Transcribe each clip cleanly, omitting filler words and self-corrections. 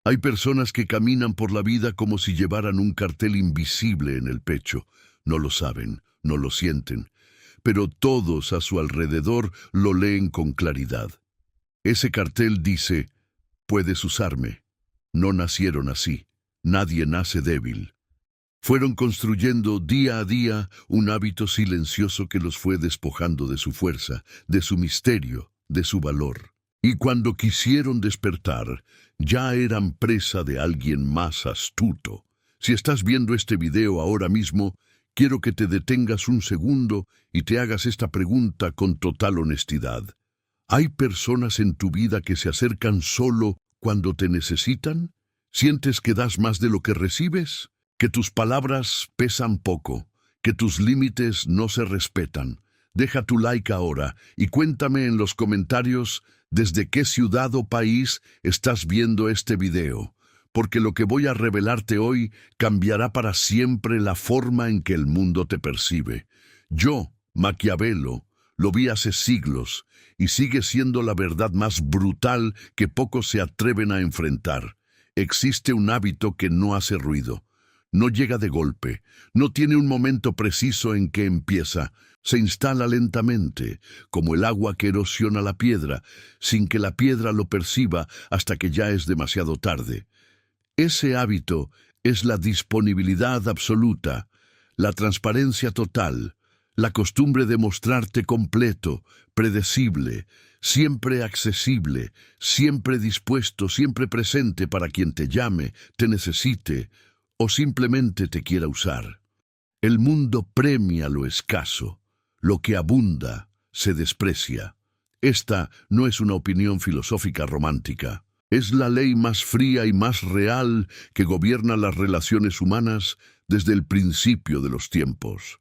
Hay personas que caminan por la vida como si llevaran un cartel invisible en el pecho. No lo saben, no lo sienten, pero todos a su alrededor lo leen con claridad. Ese cartel dice: puedes usarme. No nacieron así. Nadie nace débil. Fueron construyendo día a día un hábito silencioso que los fue despojando de su fuerza, de su misterio, de su valor. Y cuando quisieron despertar, ya eran presa de alguien más astuto. Si estás viendo este video ahora mismo, quiero que te detengas un segundo y te hagas esta pregunta con total honestidad. ¿Hay personas en tu vida que se acercan solo cuando te necesitan? ¿Sientes que das más de lo que recibes? ¿Que tus palabras pesan poco? ¿Que tus límites no se respetan? Deja tu like ahora y cuéntame en los comentarios desde qué ciudad o país estás viendo este video, porque lo que voy a revelarte hoy cambiará para siempre la forma en que el mundo te percibe. Yo, Maquiavelo, lo vi hace siglos y sigue siendo la verdad más brutal que pocos se atreven a enfrentar. Existe un hábito que no hace ruido. No llega de golpe, no tiene un momento preciso en que empieza. Se instala lentamente, como el agua que erosiona la piedra, sin que la piedra lo perciba hasta que ya es demasiado tarde. Ese hábito es la disponibilidad absoluta, la transparencia total, la costumbre de mostrarte completo, predecible, siempre accesible, siempre dispuesto, siempre presente para quien te llame, te necesite o simplemente te quiera usar. El mundo premia lo escaso. Lo que abunda se desprecia. Esta no es una opinión filosófica romántica. Es la ley más fría y más real que gobierna las relaciones humanas desde el principio de los tiempos.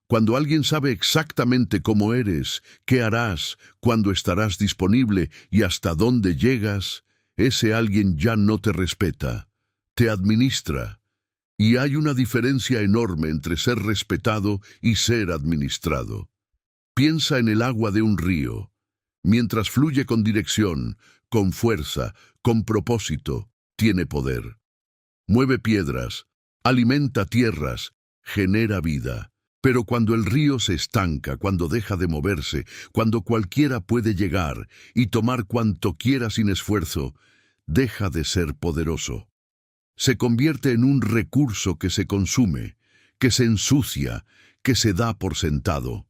Cuando alguien sabe exactamente cómo eres, qué harás, cuándo estarás disponible y hasta dónde llegas, ese alguien ya no te respeta, te administra. Y hay una diferencia enorme entre ser respetado y ser administrado. Piensa en el agua de un río. Mientras fluye con dirección, con fuerza, con propósito, tiene poder. Mueve piedras, alimenta tierras, genera vida. Pero cuando el río se estanca, cuando deja de moverse, cuando cualquiera puede llegar y tomar cuanto quiera sin esfuerzo, deja de ser poderoso. Se convierte en un recurso que se consume, que se ensucia, que se da por sentado.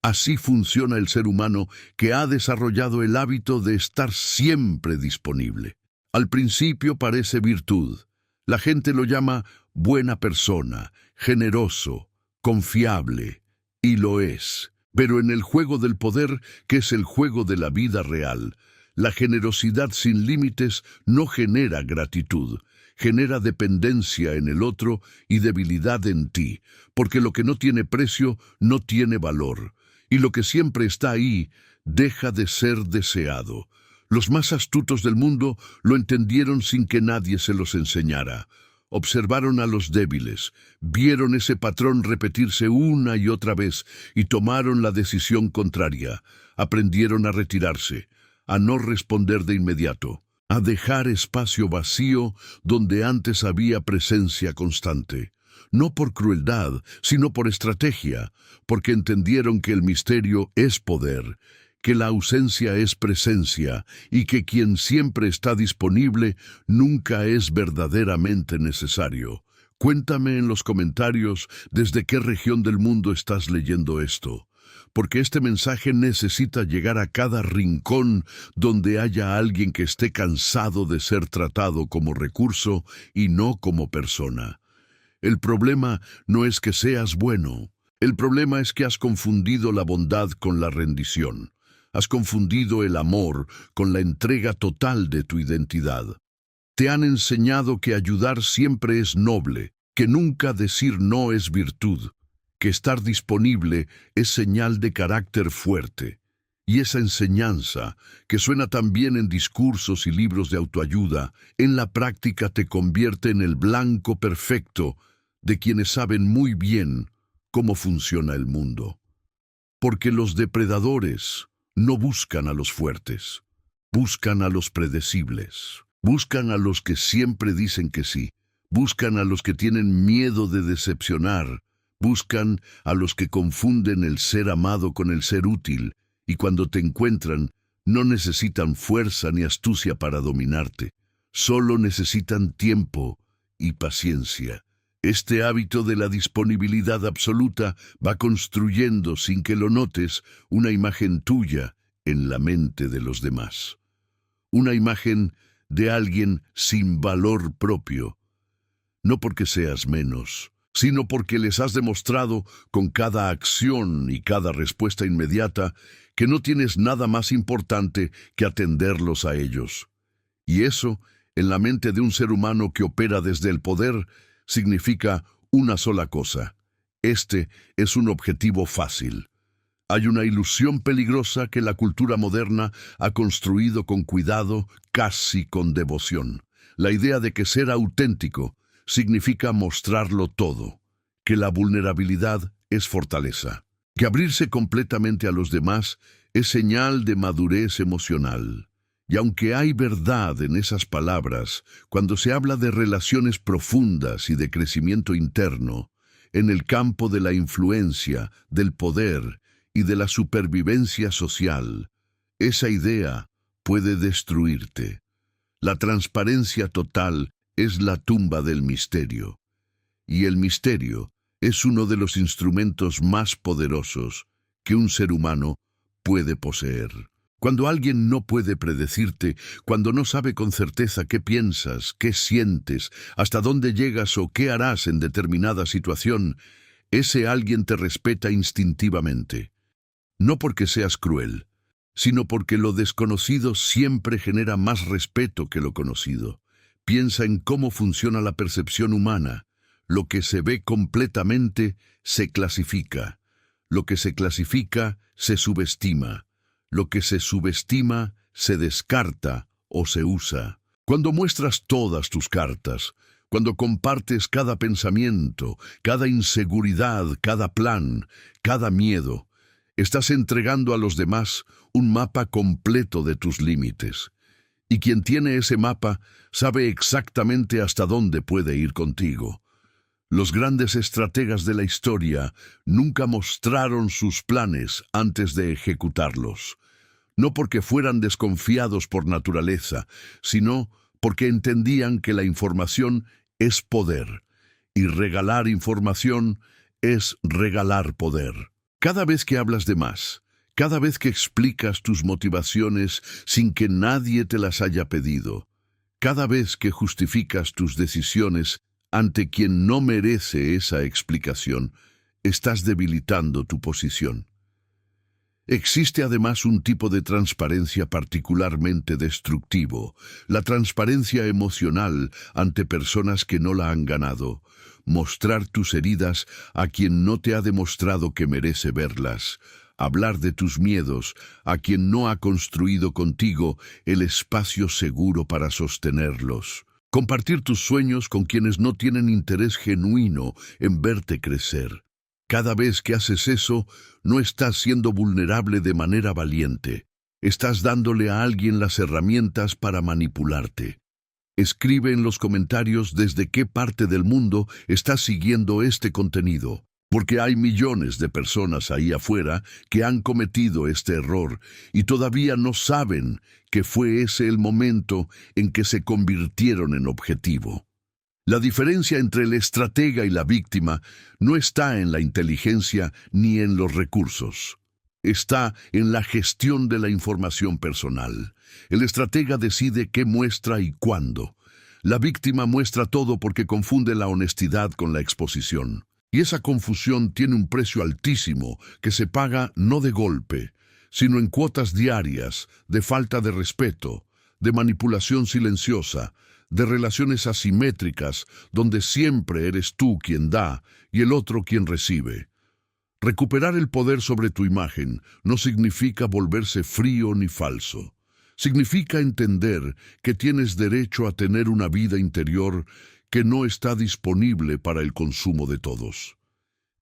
Así funciona el ser humano que ha desarrollado el hábito de estar siempre disponible. Al principio parece virtud. La gente lo llama buena persona, generoso, confiable, y lo es. Pero en el juego del poder, que es el juego de la vida real, la generosidad sin límites no genera gratitud. Genera dependencia en el otro y debilidad en ti, porque lo que no tiene precio no tiene valor, y lo que siempre está ahí deja de ser deseado. Los más astutos del mundo lo entendieron sin que nadie se los enseñara. Observaron a los débiles, vieron ese patrón repetirse una y otra vez y tomaron la decisión contraria. Aprendieron a retirarse, a no responder de inmediato, a dejar espacio vacío donde antes había presencia constante. No por crueldad, sino por estrategia, porque entendieron que el misterio es poder, que la ausencia es presencia y que quien siempre está disponible nunca es verdaderamente necesario. Cuéntame en los comentarios desde qué región del mundo estás leyendo esto, porque este mensaje necesita llegar a cada rincón donde haya alguien que esté cansado de ser tratado como recurso y no como persona. El problema no es que seas bueno, el problema es que has confundido la bondad con la rendición. Has confundido el amor con la entrega total de tu identidad. Te han enseñado que ayudar siempre es noble, que nunca decir no es virtud, que estar disponible es señal de carácter fuerte. Y esa enseñanza, que suena tan bien en discursos y libros de autoayuda, en la práctica te convierte en el blanco perfecto de quienes saben muy bien cómo funciona el mundo. Porque los depredadores no buscan a los fuertes, buscan a los predecibles. Buscan a los que siempre dicen que sí. Buscan a los que tienen miedo de decepcionar. Buscan a los que confunden el ser amado con el ser útil. Y cuando te encuentran, no necesitan fuerza ni astucia para dominarte. Solo necesitan tiempo y paciencia. Este hábito de la disponibilidad absoluta va construyendo, sin que lo notes, una imagen tuya en la mente de los demás. Una imagen de alguien sin valor propio, no porque seas menos, sino porque les has demostrado con cada acción y cada respuesta inmediata que no tienes nada más importante que atenderlos a ellos. Y eso, en la mente de un ser humano que opera desde el poder, significa una sola cosa. Este es un objetivo fácil. Hay una ilusión peligrosa que la cultura moderna ha construido con cuidado, casi con devoción. La idea de que ser auténtico significa mostrarlo todo, que la vulnerabilidad es fortaleza, que abrirse completamente a los demás es señal de madurez emocional. Y aunque hay verdad en esas palabras, cuando se habla de relaciones profundas y de crecimiento interno, en el campo de la influencia, del poder y de la supervivencia social, esa idea puede destruirte. La transparencia total es la tumba del misterio, y el misterio es uno de los instrumentos más poderosos que un ser humano puede poseer. Cuando alguien no puede predecirte, cuando no sabe con certeza qué piensas, qué sientes, hasta dónde llegas o qué harás en determinada situación, ese alguien te respeta instintivamente. No porque seas cruel, sino porque lo desconocido siempre genera más respeto que lo conocido. Piensa en cómo funciona la percepción humana. Lo que se ve completamente se clasifica. Lo que se clasifica se subestima. Lo que se subestima se descarta o se usa. Cuando muestras todas tus cartas, cuando compartes cada pensamiento, cada inseguridad, cada plan, cada miedo, estás entregando a los demás un mapa completo de tus límites. Y quien tiene ese mapa sabe exactamente hasta dónde puede ir contigo. Los grandes estrategas de la historia nunca mostraron sus planes antes de ejecutarlos. No porque fueran desconfiados por naturaleza, sino porque entendían que la información es poder, y regalar información es regalar poder. Cada vez que hablas de más, cada vez que explicas tus motivaciones sin que nadie te las haya pedido, cada vez que justificas tus decisiones ante quien no merece esa explicación, estás debilitando tu posición. Existe además un tipo de transparencia particularmente destructivo, la transparencia emocional ante personas que no la han ganado. Mostrar tus heridas a quien no te ha demostrado que merece verlas. Hablar de tus miedos a quien no ha construido contigo el espacio seguro para sostenerlos. Compartir tus sueños con quienes no tienen interés genuino en verte crecer. Cada vez que haces eso, no estás siendo vulnerable de manera valiente. Estás dándole a alguien las herramientas para manipularte. Escribe en los comentarios desde qué parte del mundo estás siguiendo este contenido, porque hay millones de personas ahí afuera que han cometido este error y todavía no saben que fue ese el momento en que se convirtieron en objetivo. La diferencia entre el estratega y la víctima no está en la inteligencia ni en los recursos. Está en la gestión de la información personal. El estratega decide qué muestra y cuándo. La víctima muestra todo porque confunde la honestidad con la exposición. Y esa confusión tiene un precio altísimo que se paga no de golpe, sino en cuotas diarias de falta de respeto, de manipulación silenciosa, de relaciones asimétricas donde siempre eres tú quien da y el otro quien recibe. Recuperar el poder sobre tu imagen no significa volverse frío ni falso. Significa entender que tienes derecho a tener una vida interior que no está disponible para el consumo de todos.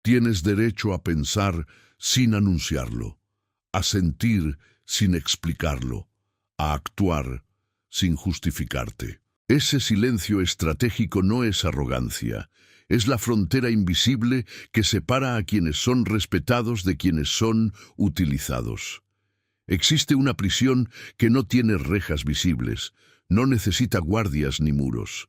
Tienes derecho a pensar sin anunciarlo, a sentir sin explicarlo, a actuar sin justificarte. Ese silencio estratégico no es arrogancia, es la frontera invisible que separa a quienes son respetados de quienes son utilizados. Existe una prisión que no tiene rejas visibles, no necesita guardias ni muros.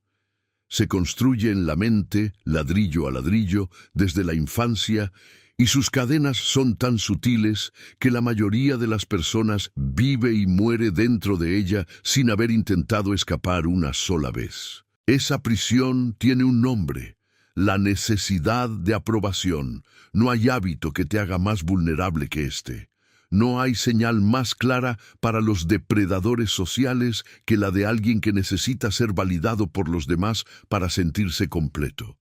Se construye en la mente, ladrillo a ladrillo, desde la infancia, y sus cadenas son tan sutiles que la mayoría de las personas vive y muere dentro de ella sin haber intentado escapar una sola vez. Esa prisión tiene un nombre: la necesidad de aprobación. No hay hábito que te haga más vulnerable que este. No hay señal más clara para los depredadores sociales que la de alguien que necesita ser validado por los demás para sentirse completo.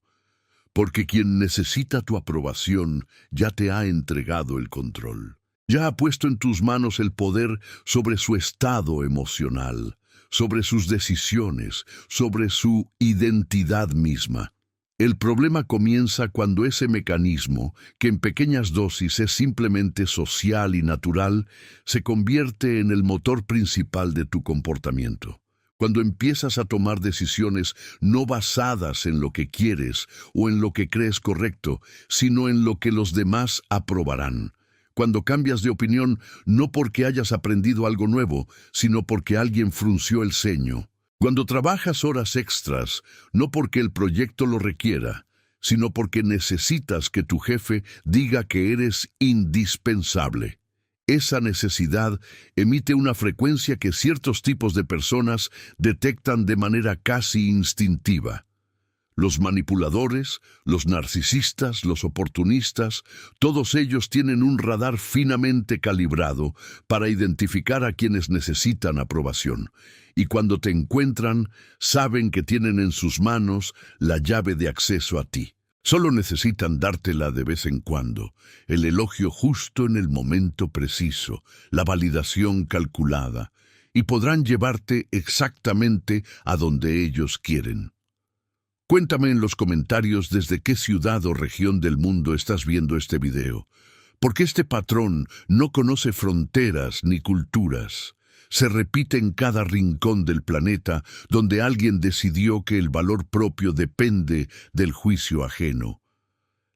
Porque quien necesita tu aprobación ya te ha entregado el control. Ya ha puesto en tus manos el poder sobre su estado emocional, sobre sus decisiones, sobre su identidad misma. El problema comienza cuando ese mecanismo, que en pequeñas dosis es simplemente social y natural, se convierte en el motor principal de tu comportamiento. Cuando empiezas a tomar decisiones no basadas en lo que quieres o en lo que crees correcto, sino en lo que los demás aprobarán. Cuando cambias de opinión no porque hayas aprendido algo nuevo, sino porque alguien frunció el ceño. Cuando trabajas horas extras, no porque el proyecto lo requiera, sino porque necesitas que tu jefe diga que eres indispensable. Esa necesidad emite una frecuencia que ciertos tipos de personas detectan de manera casi instintiva. Los manipuladores, los narcisistas, los oportunistas, todos ellos tienen un radar finamente calibrado para identificar a quienes necesitan aprobación. Y cuando te encuentran, saben que tienen en sus manos la llave de acceso a ti. Solo necesitan dártela de vez en cuando, el elogio justo en el momento preciso, la validación calculada, y podrán llevarte exactamente a donde ellos quieren. Cuéntame en los comentarios desde qué ciudad o región del mundo estás viendo este video, porque este patrón no conoce fronteras ni culturas. Se repite en cada rincón del planeta donde alguien decidió que el valor propio depende del juicio ajeno.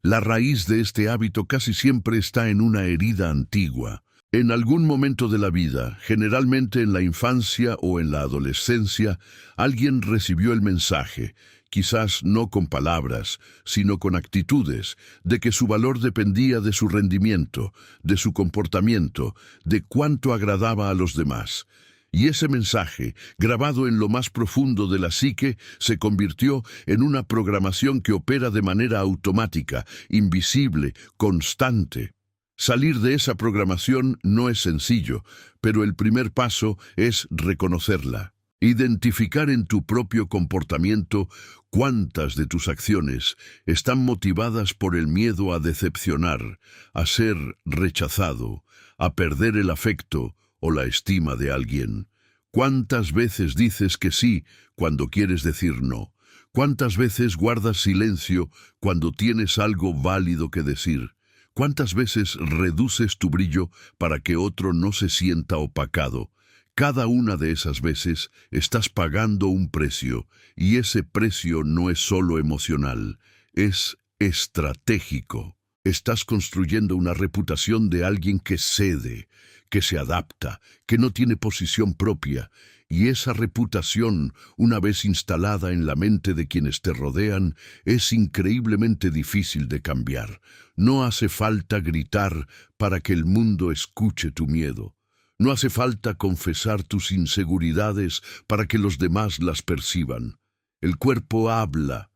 La raíz de este hábito casi siempre está en una herida antigua. En algún momento de la vida, generalmente en la infancia o en la adolescencia, alguien recibió el mensaje, quizás no con palabras, sino con actitudes, de que su valor dependía de su rendimiento, de su comportamiento, de cuánto agradaba a los demás. Y ese mensaje, grabado en lo más profundo de la psique, se convirtió en una programación que opera de manera automática, invisible, constante. Salir de esa programación no es sencillo, pero el primer paso es reconocerla. Identificar en tu propio comportamiento cuántas de tus acciones están motivadas por el miedo a decepcionar, a ser rechazado, a perder el afecto o la estima de alguien. ¿Cuántas veces dices que sí cuando quieres decir no? ¿Cuántas veces guardas silencio cuando tienes algo válido que decir? ¿Cuántas veces reduces tu brillo para que otro no se sienta opacado? Cada una de esas veces estás pagando un precio, y ese precio no es solo emocional, es estratégico. Estás construyendo una reputación de alguien que cede, que se adapta, que no tiene posición propia, y esa reputación, una vez instalada en la mente de quienes te rodean, es increíblemente difícil de cambiar. No hace falta gritar para que el mundo escuche tu miedo. No hace falta confesar tus inseguridades para que los demás las perciban. El cuerpo habla,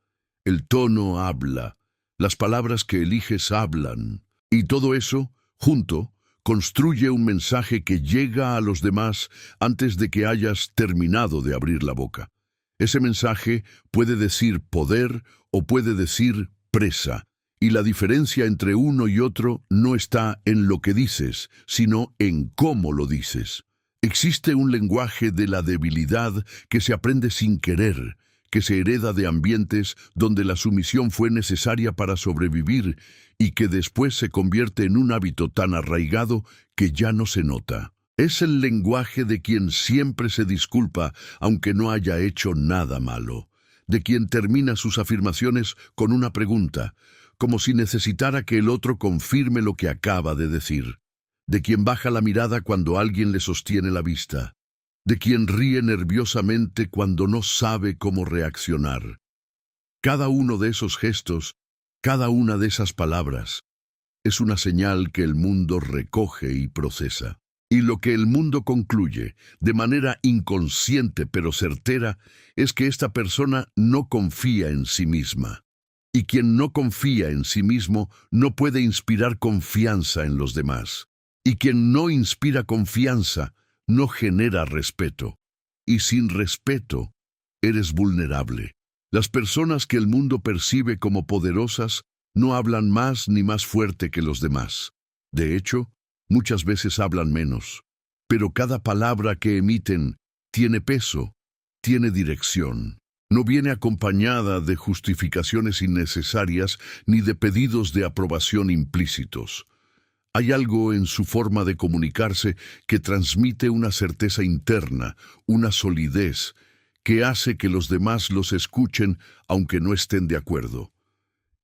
el tono habla, las palabras que eliges hablan. Y todo eso, junto, construye un mensaje que llega a los demás antes de que hayas terminado de abrir la boca. Ese mensaje puede decir poder o puede decir presa. Y la diferencia entre uno y otro no está en lo que dices, sino en cómo lo dices. Existe un lenguaje de la debilidad que se aprende sin querer, que se hereda de ambientes donde la sumisión fue necesaria para sobrevivir y que después se convierte en un hábito tan arraigado que ya no se nota. Es el lenguaje de quien siempre se disculpa aunque no haya hecho nada malo, de quien termina sus afirmaciones con una pregunta, como si necesitara que el otro confirme lo que acaba de decir, de quien baja la mirada cuando alguien le sostiene la vista, de quien ríe nerviosamente cuando no sabe cómo reaccionar. Cada uno de esos gestos, cada una de esas palabras, es una señal que el mundo recoge y procesa. Y lo que el mundo concluye, de manera inconsciente pero certera, es que esta persona no confía en sí misma. Y quien no confía en sí mismo no puede inspirar confianza en los demás. Y quien no inspira confianza no genera respeto. Y sin respeto, eres vulnerable. Las personas que el mundo percibe como poderosas no hablan más ni más fuerte que los demás. De hecho, muchas veces hablan menos, pero cada palabra que emiten tiene peso, tiene dirección. No viene acompañada de justificaciones innecesarias ni de pedidos de aprobación implícitos. Hay algo en su forma de comunicarse que transmite una certeza interna, una solidez, que hace que los demás los escuchen aunque no estén de acuerdo.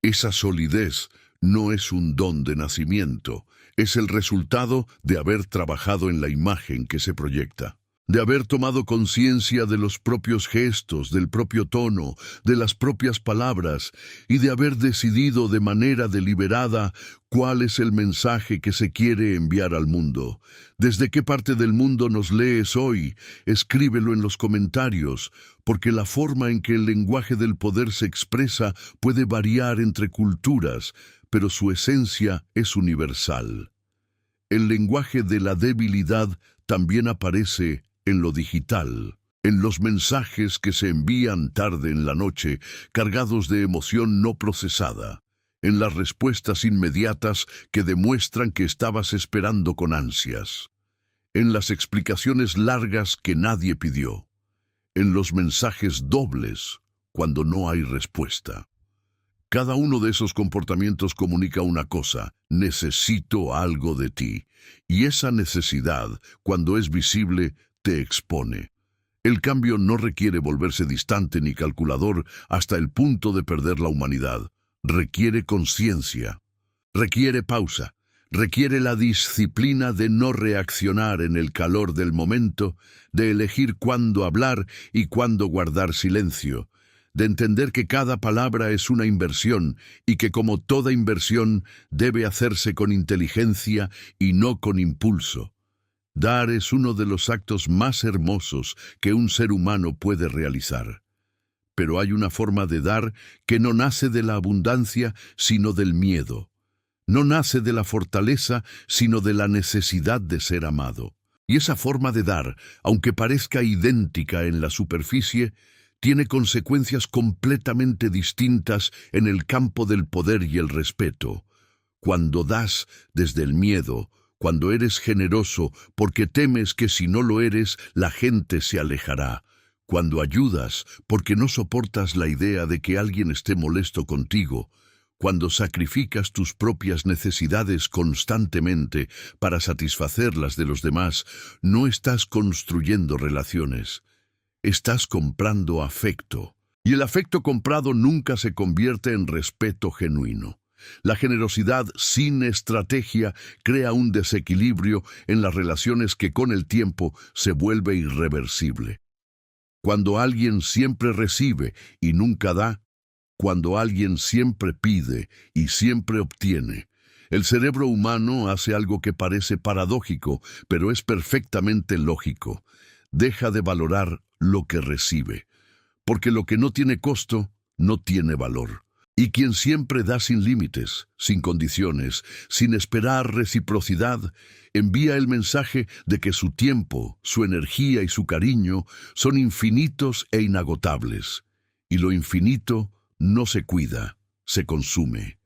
Esa solidez no es un don de nacimiento, es el resultado de haber trabajado en la imagen que se proyecta, de haber tomado conciencia de los propios gestos, del propio tono, de las propias palabras, y de haber decidido de manera deliberada cuál es el mensaje que se quiere enviar al mundo. ¿Desde qué parte del mundo nos lees hoy? Escríbelo en los comentarios, porque la forma en que el lenguaje del poder se expresa puede variar entre culturas, pero su esencia es universal. El lenguaje de la debilidad también aparece en lo digital, en los mensajes que se envían tarde en la noche, cargados de emoción no procesada, en las respuestas inmediatas que demuestran que estabas esperando con ansias, en las explicaciones largas que nadie pidió, en los mensajes dobles cuando no hay respuesta. Cada uno de esos comportamientos comunica una cosa: necesito algo de ti. Y esa necesidad, cuando es visible, te expone. El cambio no requiere volverse distante ni calculador hasta el punto de perder la humanidad. Requiere conciencia, requiere pausa, requiere la disciplina de no reaccionar en el calor del momento, de elegir cuándo hablar y cuándo guardar silencio, de entender que cada palabra es una inversión y que, como toda inversión, debe hacerse con inteligencia y no con impulso. Dar es uno de los actos más hermosos que un ser humano puede realizar. Pero hay una forma de dar que no nace de la abundancia, sino del miedo. No nace de la fortaleza, sino de la necesidad de ser amado. Y esa forma de dar, aunque parezca idéntica en la superficie, tiene consecuencias completamente distintas en el campo del poder y el respeto. Cuando das desde el miedo, cuando eres generoso porque temes que si no lo eres, la gente se alejará. Cuando ayudas porque no soportas la idea de que alguien esté molesto contigo. Cuando sacrificas tus propias necesidades constantemente para satisfacer las de los demás, no estás construyendo relaciones. Estás comprando afecto. Y el afecto comprado nunca se convierte en respeto genuino. La generosidad sin estrategia crea un desequilibrio en las relaciones que con el tiempo se vuelve irreversible. Cuando alguien siempre recibe y nunca da, cuando alguien siempre pide y siempre obtiene, el cerebro humano hace algo que parece paradójico, pero es perfectamente lógico. Deja de valorar lo que recibe, porque lo que no tiene costo no tiene valor. Y quien siempre da sin límites, sin condiciones, sin esperar reciprocidad, envía el mensaje de que su tiempo, su energía y su cariño son infinitos e inagotables. Y lo infinito no se cuida, se consume.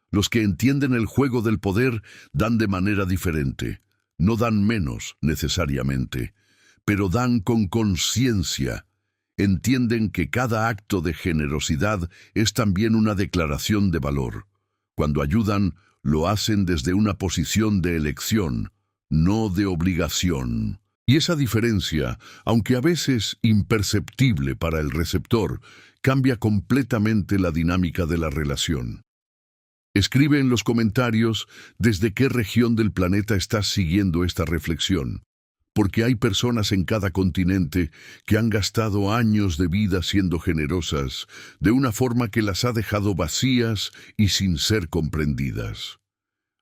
Los que entienden el juego del poder dan de manera diferente. No dan menos, necesariamente, pero dan con conciencia. Entienden que cada acto de generosidad es también una declaración de valor. Cuando ayudan, lo hacen desde una posición de elección, no de obligación. Y esa diferencia, aunque a veces imperceptible para el receptor, cambia completamente la dinámica de la relación. Escribe en los comentarios desde qué región del planeta estás siguiendo esta reflexión, porque hay personas en cada continente que han gastado años de vida siendo generosas, de una forma que las ha dejado vacías y sin ser comprendidas.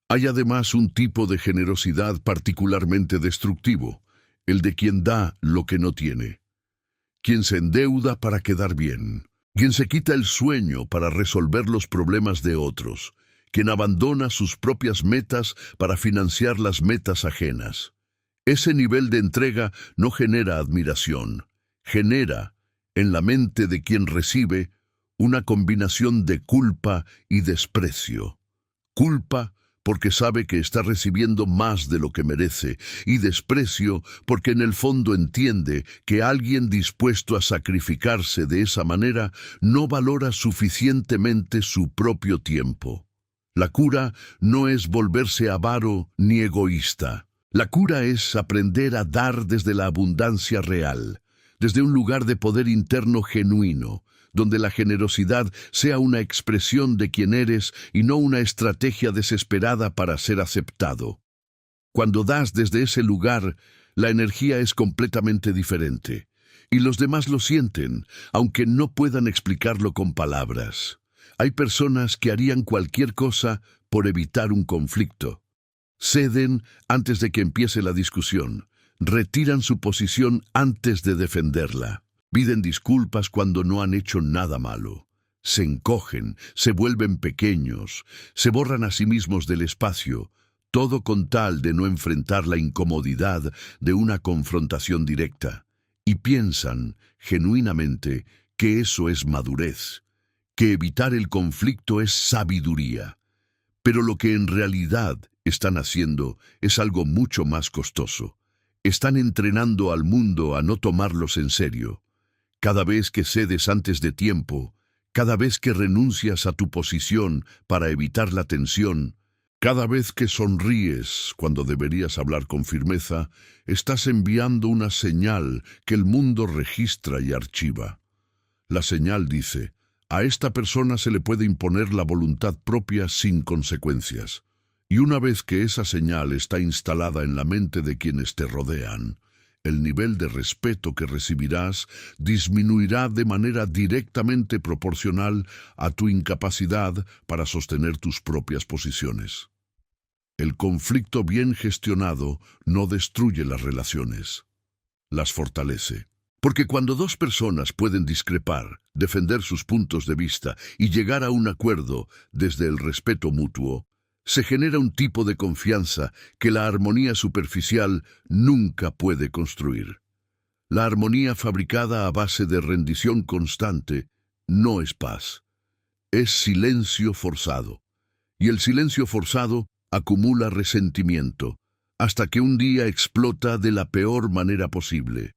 Hay además un tipo de generosidad particularmente destructivo, el de quien da lo que no tiene, quien se endeuda para quedar bien, quien se quita el sueño para resolver los problemas de otros, quien abandona sus propias metas para financiar las metas ajenas. Ese nivel de entrega no genera admiración, genera, en la mente de quien recibe, una combinación de culpa y desprecio. Culpa porque sabe que está recibiendo más de lo que merece, y desprecio porque en el fondo entiende que alguien dispuesto a sacrificarse de esa manera no valora suficientemente su propio tiempo. La cura no es volverse avaro ni egoísta. La cura es aprender a dar desde la abundancia real, desde un lugar de poder interno genuino, donde la generosidad sea una expresión de quién eres y no una estrategia desesperada para ser aceptado. Cuando das desde ese lugar, la energía es completamente diferente, y los demás lo sienten, aunque no puedan explicarlo con palabras. Hay personas que harían cualquier cosa por evitar un conflicto. Ceden antes de que empiece la discusión, retiran su posición antes de defenderla. Piden disculpas cuando no han hecho nada malo. Se encogen, se vuelven pequeños, se borran a sí mismos del espacio, todo con tal de no enfrentar la incomodidad de una confrontación directa. Y piensan, genuinamente, que eso es madurez, que evitar el conflicto es sabiduría. Pero lo que en realidad están haciendo es algo mucho más costoso. Están entrenando al mundo a no tomarlos en serio. Cada vez que cedes antes de tiempo, cada vez que renuncias a tu posición para evitar la tensión, cada vez que sonríes cuando deberías hablar con firmeza, estás enviando una señal que el mundo registra y archiva. La señal dice: a esta persona se le puede imponer la voluntad propia sin consecuencias. Y una vez que esa señal está instalada en la mente de quienes te rodean, el nivel de respeto que recibirás disminuirá de manera directamente proporcional a tu incapacidad para sostener tus propias posiciones. El conflicto bien gestionado no destruye las relaciones, las fortalece. Porque cuando dos personas pueden discrepar, defender sus puntos de vista y llegar a un acuerdo desde el respeto mutuo, se genera un tipo de confianza que la armonía superficial nunca puede construir. La armonía fabricada a base de rendición constante no es paz, es silencio forzado. Y el silencio forzado acumula resentimiento, hasta que un día explota de la peor manera posible.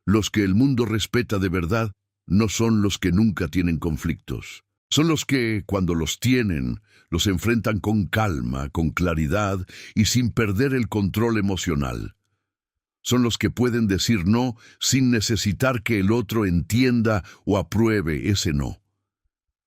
Los que el mundo respeta de verdad no son los que nunca tienen conflictos. Son los que, cuando los tienen, los enfrentan con calma, con claridad y sin perder el control emocional. Son los que pueden decir no sin necesitar que el otro entienda o apruebe ese no.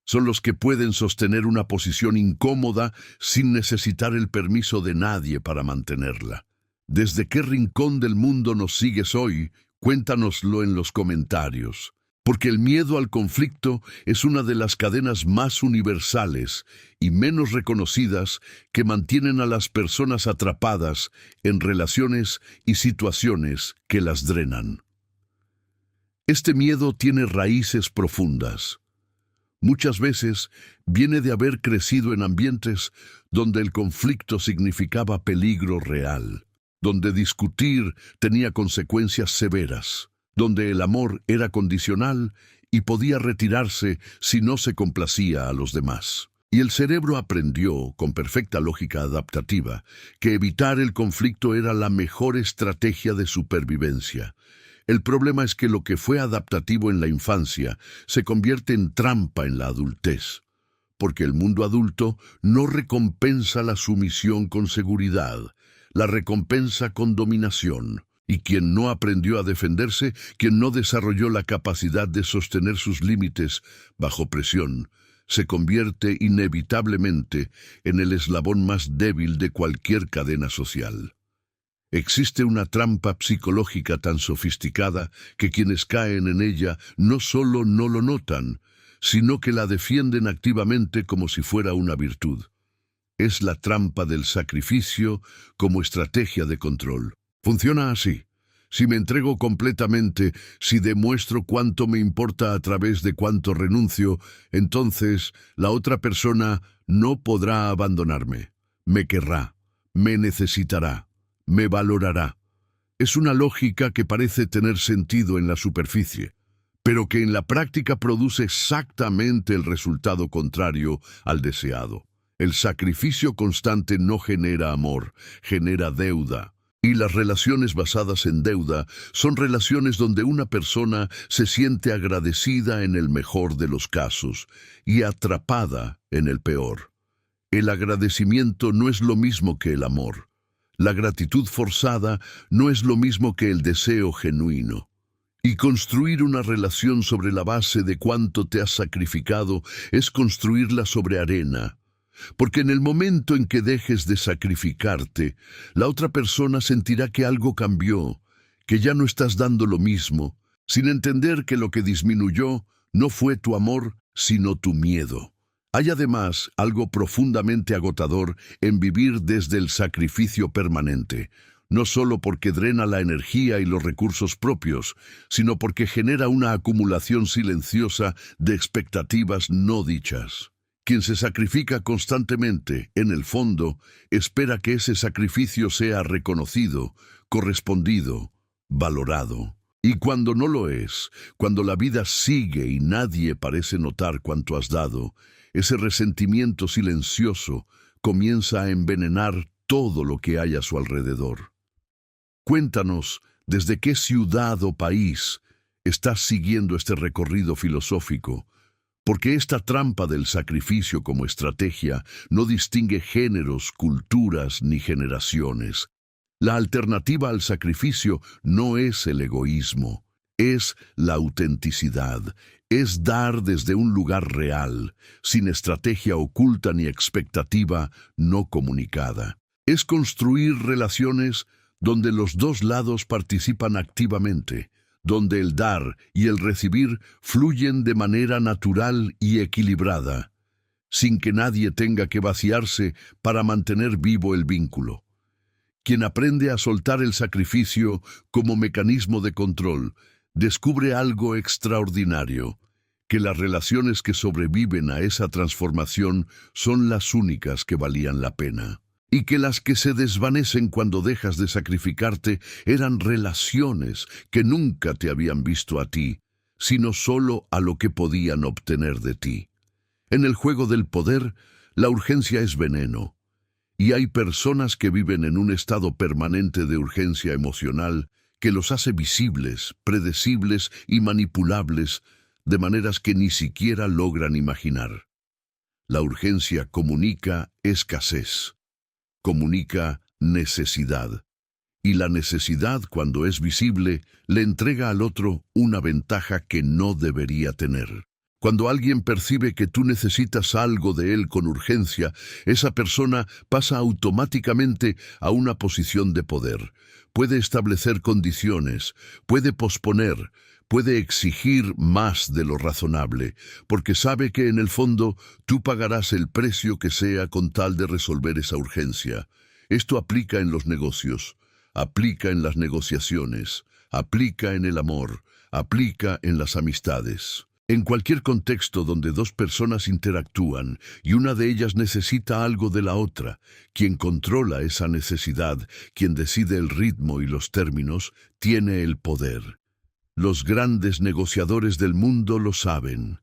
Son los que pueden sostener una posición incómoda sin necesitar el permiso de nadie para mantenerla. ¿Desde qué rincón del mundo nos sigues hoy? Cuéntanoslo en los comentarios. Porque el miedo al conflicto es una de las cadenas más universales y menos reconocidas que mantienen a las personas atrapadas en relaciones y situaciones que las drenan. Este miedo tiene raíces profundas. Muchas veces viene de haber crecido en ambientes donde el conflicto significaba peligro real, donde discutir tenía consecuencias severas, donde el amor era condicional y podía retirarse si no se complacía a los demás. Y el cerebro aprendió, con perfecta lógica adaptativa, que evitar el conflicto era la mejor estrategia de supervivencia. El problema es que lo que fue adaptativo en la infancia se convierte en trampa en la adultez, porque el mundo adulto no recompensa la sumisión con seguridad. la recompensa con dominación. Y quien no aprendió a defenderse, quien no desarrolló la capacidad de sostener sus límites bajo presión, se convierte inevitablemente en el eslabón más débil de cualquier cadena social. Existe una trampa psicológica tan sofisticada que quienes caen en ella no solo no lo notan, sino que la defienden activamente como si fuera una virtud. Es la trampa del sacrificio como estrategia de control. Funciona así. Si me entrego completamente, si demuestro cuánto me importa a través de cuánto renuncio, entonces la otra persona no podrá abandonarme. Me querrá, me necesitará, me valorará. Es una lógica que parece tener sentido en la superficie, pero que en la práctica produce exactamente el resultado contrario al deseado. El sacrificio constante no genera amor, genera deuda. Y las relaciones basadas en deuda son relaciones donde una persona se siente agradecida en el mejor de los casos y atrapada en el peor. El agradecimiento no es lo mismo que el amor. La gratitud forzada no es lo mismo que el deseo genuino. Y construir una relación sobre la base de cuánto te has sacrificado es construirla sobre arena. Porque en el momento en que dejes de sacrificarte, la otra persona sentirá que algo cambió, que ya no estás dando lo mismo, sin entender que lo que disminuyó no fue tu amor, sino tu miedo. Hay además algo profundamente agotador en vivir desde el sacrificio permanente, no solo porque drena la energía y los recursos propios, sino porque genera una acumulación silenciosa de expectativas no dichas. Quien se sacrifica constantemente, en el fondo, espera que ese sacrificio sea reconocido, correspondido, valorado. Y cuando no lo es, cuando la vida sigue y nadie parece notar cuánto has dado, ese resentimiento silencioso comienza a envenenar todo lo que hay a su alrededor. Cuéntanos, ¿desde qué ciudad o país estás siguiendo este recorrido filosófico? Porque esta trampa del sacrificio como estrategia no distingue géneros, culturas ni generaciones. La alternativa al sacrificio no es el egoísmo, es la autenticidad, es dar desde un lugar real, sin estrategia oculta ni expectativa no comunicada. Es construir relaciones donde los dos lados participan activamente, donde el dar y el recibir fluyen de manera natural y equilibrada, sin que nadie tenga que vaciarse para mantener vivo el vínculo. Quien aprende a soltar el sacrificio como mecanismo de control, descubre algo extraordinario, que las relaciones que sobreviven a esa transformación son las únicas que valían la pena. Y que las que se desvanecen cuando dejas de sacrificarte eran relaciones que nunca te habían visto a ti, sino solo a lo que podían obtener de ti. En el juego del poder, la urgencia es veneno, y hay personas que viven en un estado permanente de urgencia emocional que los hace visibles, predecibles y manipulables de maneras que ni siquiera logran imaginar. La urgencia comunica escasez. Comunica necesidad. Y la necesidad, cuando es visible, le entrega al otro una ventaja que no debería tener. Cuando alguien percibe que tú necesitas algo de él con urgencia, esa persona pasa automáticamente a una posición de poder. Puede establecer condiciones, puede posponer, puede exigir más de lo razonable, porque sabe que en el fondo tú pagarás el precio que sea con tal de resolver esa urgencia. Esto aplica en los negocios, aplica en las negociaciones, aplica en el amor, aplica en las amistades. En cualquier contexto donde dos personas interactúan y una de ellas necesita algo de la otra, quien controla esa necesidad, quien decide el ritmo y los términos, tiene el poder. Los grandes negociadores del mundo lo saben.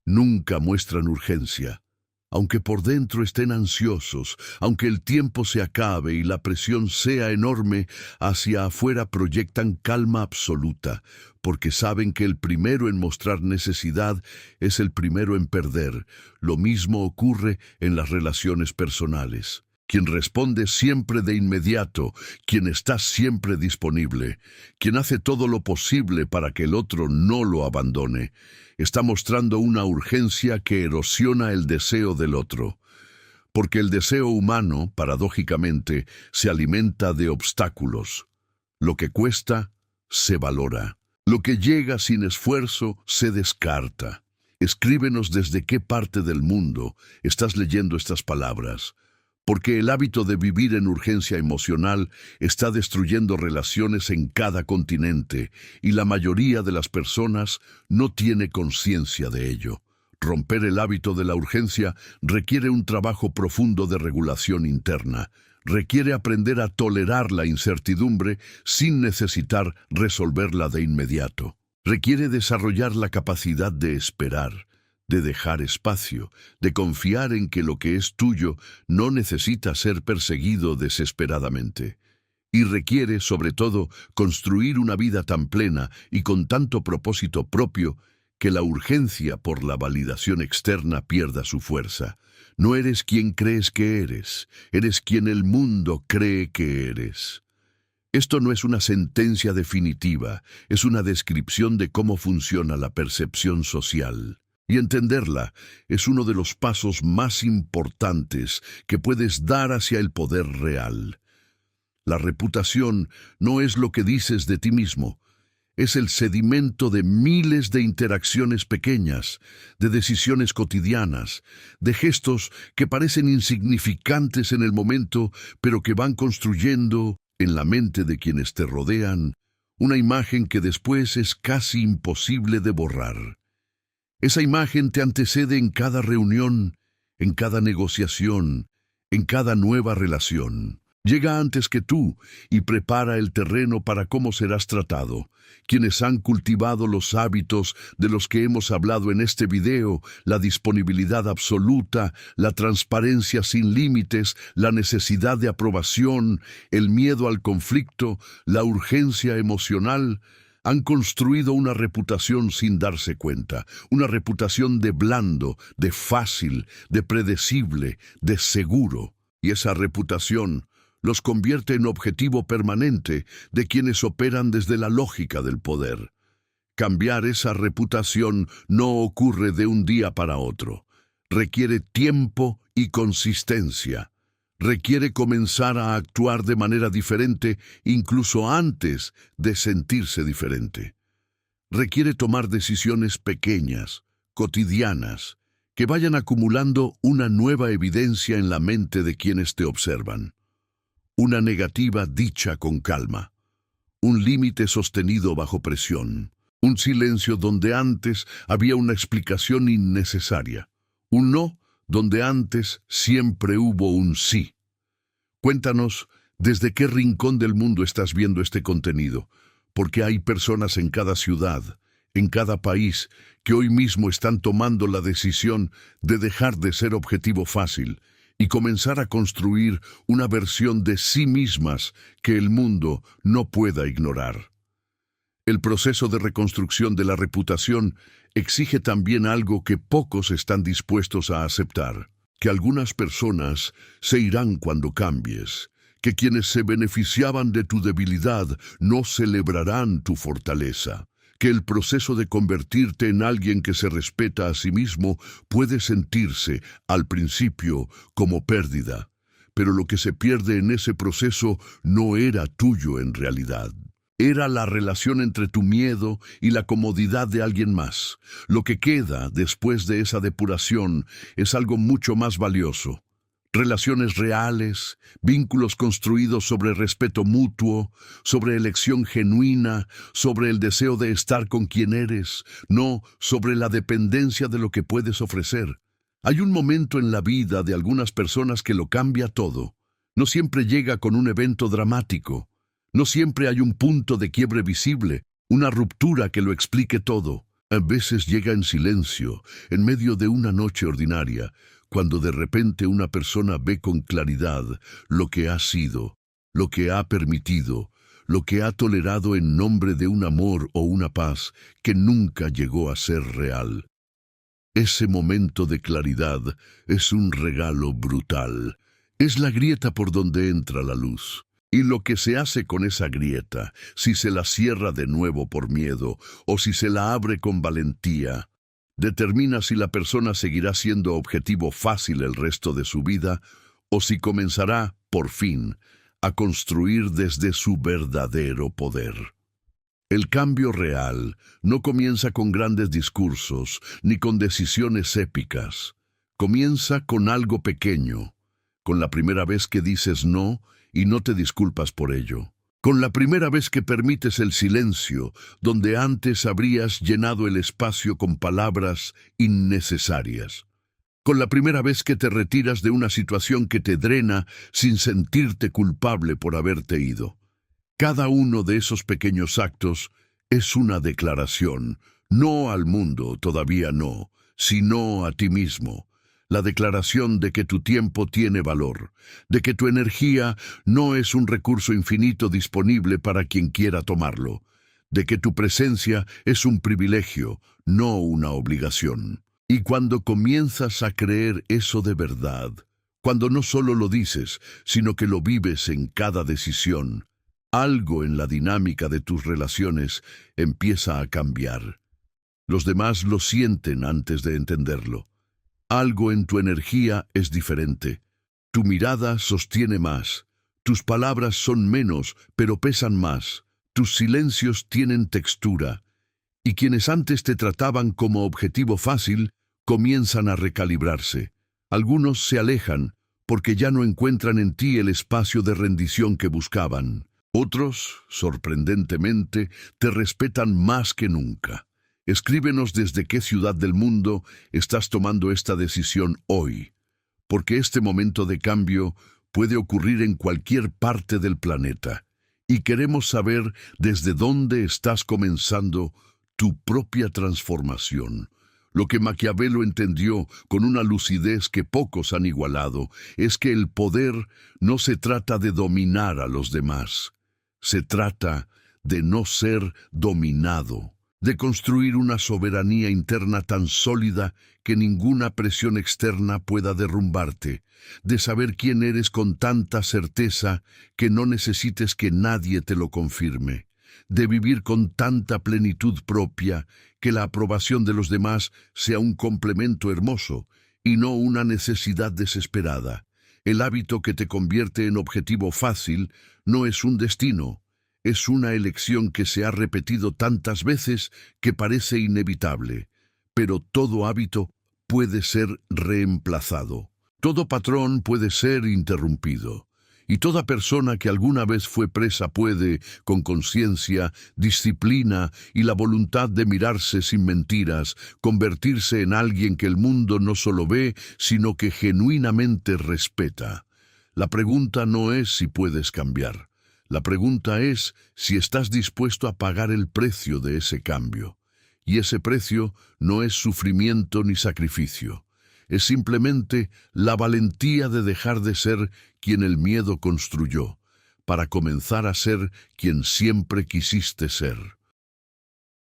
Nunca muestran urgencia. Aunque por dentro estén ansiosos, aunque el tiempo se acabe y la presión sea enorme, hacia afuera proyectan calma absoluta, porque saben que el primero en mostrar necesidad es el primero en perder. Lo mismo ocurre en las relaciones personales. quien responde siempre de inmediato, quien está siempre disponible, quien hace todo lo posible para que el otro no lo abandone, está mostrando una urgencia que erosiona el deseo del otro. Porque el deseo humano, paradójicamente, se alimenta de obstáculos. Lo que cuesta, se valora. Lo que llega sin esfuerzo, se descarta. Escríbenos desde qué parte del mundo estás leyendo estas palabras, porque el hábito de vivir en urgencia emocional está destruyendo relaciones en cada continente y la mayoría de las personas no tiene conciencia de ello. Romper el hábito de la urgencia requiere un trabajo profundo de regulación interna. Requiere aprender a tolerar la incertidumbre sin necesitar resolverla de inmediato. Requiere desarrollar la capacidad de esperar, de dejar espacio, de confiar en que lo que es tuyo no necesita ser perseguido desesperadamente. Y requiere, sobre todo, construir una vida tan plena y con tanto propósito propio que la urgencia por la validación externa pierda su fuerza. No eres quien crees que eres quien el mundo cree que eres. Esto no es una sentencia definitiva, es una descripción de cómo funciona la percepción social. Y entenderla es uno de los pasos más importantes que puedes dar hacia el poder real. La reputación no es lo que dices de ti mismo, es el sedimento de miles de interacciones pequeñas, de decisiones cotidianas, de gestos que parecen insignificantes en el momento, pero que van construyendo en la mente de quienes te rodean una imagen que después es casi imposible de borrar. Esa imagen te antecede en cada reunión, en cada negociación, en cada nueva relación. Llega antes que tú y prepara el terreno para cómo serás tratado. Quienes han cultivado los hábitos de los que hemos hablado en este video, la disponibilidad absoluta, la transparencia sin límites, la necesidad de aprobación, el miedo al conflicto, la urgencia emocional, han construido una reputación sin darse cuenta, una reputación de blando, de fácil, de predecible, de seguro. Y esa reputación los convierte en objetivo permanente de quienes operan desde la lógica del poder. Cambiar esa reputación no ocurre de un día para otro. Requiere tiempo y consistencia. Requiere comenzar a actuar de manera diferente incluso antes de sentirse diferente. Requiere tomar decisiones pequeñas, cotidianas, que vayan acumulando una nueva evidencia en la mente de quienes te observan. Una negativa dicha con calma, un límite sostenido bajo presión, un silencio donde antes había una explicación innecesaria, un no donde antes siempre hubo un sí. Cuéntanos desde qué rincón del mundo estás viendo este contenido, porque hay personas en cada ciudad, en cada país, que hoy mismo están tomando la decisión de dejar de ser objetivo fácil y comenzar a construir una versión de sí mismas que el mundo no pueda ignorar. El proceso de reconstrucción de la reputación exige también algo que pocos están dispuestos a aceptar, que algunas personas se irán cuando cambies, que quienes se beneficiaban de tu debilidad no celebrarán tu fortaleza, que el proceso de convertirte en alguien que se respeta a sí mismo puede sentirse, al principio, como pérdida, pero lo que se pierde en ese proceso no era tuyo en realidad. Era la relación entre tu miedo y la comodidad de alguien más. Lo que queda después de esa depuración es algo mucho más valioso. Relaciones reales, vínculos construidos sobre respeto mutuo, sobre elección genuina, sobre el deseo de estar con quien eres, no sobre la dependencia de lo que puedes ofrecer. Hay un momento en la vida de algunas personas que lo cambia todo. No siempre llega con un evento dramático. No siempre hay un punto de quiebre visible, una ruptura que lo explique todo. A veces llega en silencio, en medio de una noche ordinaria, cuando de repente una persona ve con claridad lo que ha sido, lo que ha permitido, lo que ha tolerado en nombre de un amor o una paz que nunca llegó a ser real. Ese momento de claridad es un regalo brutal Es la grieta por donde entra la luz. Y lo que se hace con esa grieta, si se la cierra de nuevo por miedo o si se la abre con valentía, determina si la persona seguirá siendo objetivo fácil el resto de su vida o si comenzará, por fin, a construir desde su verdadero poder. El cambio real no comienza con grandes discursos ni con decisiones épicas. Comienza con algo pequeño, con la primera vez que dices no y no te disculpas por ello. Con la primera vez que permites el silencio, donde antes habrías llenado el espacio con palabras innecesarias. Con la primera vez que te retiras de una situación que te drena sin sentirte culpable por haberte ido. Cada uno de esos pequeños actos es una declaración, no al mundo, todavía no, sino a ti mismo. La declaración de que tu tiempo tiene valor, de que tu energía no es un recurso infinito disponible para quien quiera tomarlo, de que tu presencia es un privilegio, no una obligación. Y cuando comienzas a creer eso de verdad, cuando no solo lo dices, sino que lo vives en cada decisión, algo en la dinámica de tus relaciones empieza a cambiar. Los demás lo sienten antes de entenderlo. Algo en tu energía es diferente. Tu mirada sostiene más. Tus palabras son menos, pero pesan más. Tus silencios tienen textura. Y quienes antes te trataban como objetivo fácil, comienzan a recalibrarse. Algunos se alejan porque ya no encuentran en ti el espacio de rendición que buscaban. Otros, sorprendentemente, te respetan más que nunca. Escríbenos desde qué ciudad del mundo estás tomando esta decisión hoy, porque este momento de cambio puede ocurrir en cualquier parte del planeta, y queremos saber desde dónde estás comenzando tu propia transformación. Lo que Maquiavelo entendió con una lucidez que pocos han igualado es que el poder no se trata de dominar a los demás. Se trata de no ser dominado, de construir una soberanía interna tan sólida que ninguna presión externa pueda derrumbarte, de saber quién eres con tanta certeza que no necesites que nadie te lo confirme, de vivir con tanta plenitud propia que la aprobación de los demás sea un complemento hermoso y no una necesidad desesperada. El hábito que te convierte en objetivo fácil no es un destino, es una elección que se ha repetido tantas veces que parece inevitable, pero todo hábito puede ser reemplazado, todo patrón puede ser interrumpido, y toda persona que alguna vez fue presa puede, con conciencia, disciplina y la voluntad de mirarse sin mentiras, convertirse en alguien que el mundo no solo ve, sino que genuinamente respeta. La pregunta no es si puedes cambiar. La pregunta es si estás dispuesto a pagar el precio de ese cambio. Y ese precio no es sufrimiento ni sacrificio. Es simplemente la valentía de dejar de ser quien el miedo construyó, para comenzar a ser quien siempre quisiste ser.